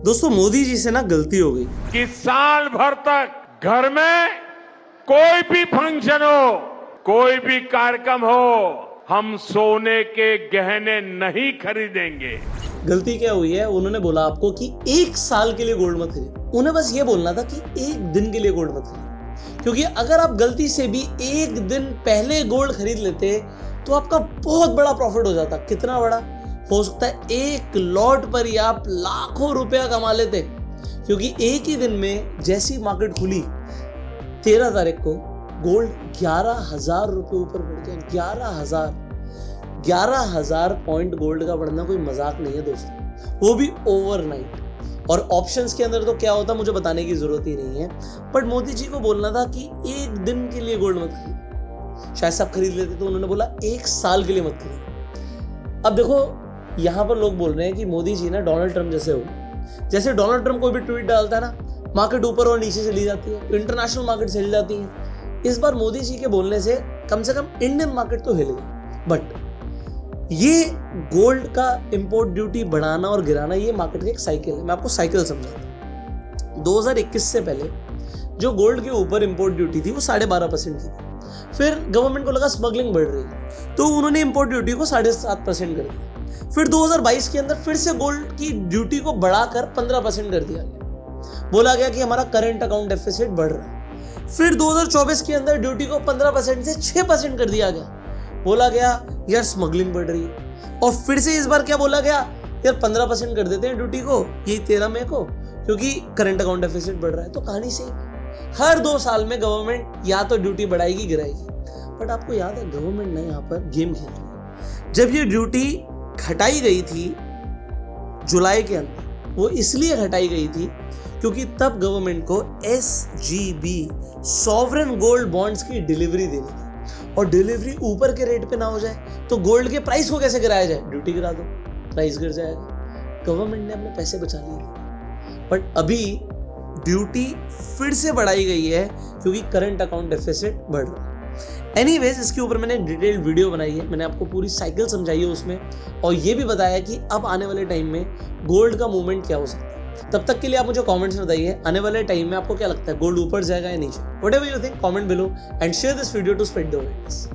दोस्तों मोदी जी से ना गलती हो गई कि साल भर तक घर में कोई भी फंक्शन हो, कोई भी कार्यक्रम हो, हम सोने के गहने नहीं खरीदेंगे। गलती क्या हुई है, उन्होंने बोला आपको कि 1 साल के लिए गोल्ड मत खरीदो। उन्हें बस ये बोलना था कि 1 दिन के लिए गोल्ड मत खरीदो, क्योंकि अगर आप गलती से भी 1 दिन पहले गोल्ड खरीद लेते तो आपका बहुत बड़ा प्रॉफिट हो जाता। कितना बड़ा हो सकता है, 1 लॉट पर ही आप लाखों रुपया कमा लेते, क्योंकि एक ही दिन में जैसी मार्केट खुली 13 तारीख को गोल्ड 11,000 रुपये ऊपर बढ़ गया। 11,000 पॉइंट गोल्ड का बढ़ना कोई मजाक नहीं है दोस्तों, वो भी ओवरनाइट। और ऑप्शंस के अंदर तो क्या होता मुझे बताने की जरूरत ही नहीं है, बट मोदी जी को बोलना था कि 1 दिन के लिए गोल्ड मत खरीदो। शायद सब खरीद लेते, तो उन्होंने बोला 1 साल के लिए मत खरीदो। अब देखो यहाँ पर लोग बोल रहे हैं कि मोदी जी ना डोनाल्ड ट्रंप जैसे हो गए। जैसे डोनाल्ड ट्रंप कोई भी ट्वीट डालता है ना, मार्केट ऊपर और नीचे चली जाती है, इंटरनेशनल मार्केट हिल जाती है। इस बार मोदी जी के बोलने से कम इंडियन मार्केट तो हिल गई, बट ये गोल्ड का इंपोर्ट ड्यूटी बढ़ाना और गिराना, ये मार्केट का एक साइकिल है। मैं आपको साइकिल समझाता हूँ। 2021 से पहले जो गोल्ड के ऊपर इंपोर्ट ड्यूटी थी वो 12.5% की थी। फिर गवर्नमेंट को लगा स्मगलिंग बढ़ रही है, तो उन्होंने इंपोर्ट ड्यूटी को 7.5% कर दिया। फिर 2022 के अंदर फिर से गोल्ड की ड्यूटी को बढ़ाकर 15% कर दिया गया। बोला गया कि हमारा करंट अकाउंट डेफिसिट बढ़ रहा है। फिर 2024 के अंदर ड्यूटी को 15% से 6% कर दिया गया। बोला गया यार स्मगलिंग बढ़ रही है। और फिर से इस बार क्या बोला गया, यार 15% कर देते हैं ड्यूटी को, यही 13 मई को, क्योंकि करंट अकाउंट डेफिसिट बढ़ रहा है। तो कहानी से हर 2 साल में गवर्नमेंट या तो ड्यूटी बढ़ाएगी गिराएगी। बट आपको याद है गवर्नमेंट ने यहाँ पर गेम खेल रही है। जब ये ड्यूटी घटाई गई थी जुलाई के अंदर, वो इसलिए घटाई गई थी क्योंकि तब गवर्नमेंट को SGB सॉवरेन गोल्ड बॉन्ड्स की डिलीवरी देनी थी, और डिलीवरी ऊपर के रेट पे ना हो जाए तो गोल्ड के प्राइस को कैसे गिराया जाए, ड्यूटी गिरा दो, प्राइस गिर जाएगा। गवर्नमेंट ने अपने पैसे बचा लिए, बट अभी ड्यूटी फिर से बढ़ाई गई है क्योंकि करंट अकाउंट डेफिसिट बढ़ रहा है। एनीवेज, इसके ऊपर मैंने डिटेल्ड वीडियो बनाई है, मैंने आपको पूरी साइकिल समझाई है उसमें, और ये भी बताया कि अब आने वाले टाइम में गोल्ड का मूवमेंट क्या हो सकता है। तब तक के लिए आप मुझे कमेंट्स में बताइए, आने वाले टाइम में आपको क्या लगता है, गोल्ड ऊपर जाएगा या नीचे। Whatever you think, comment below and share this video to spread the awareness.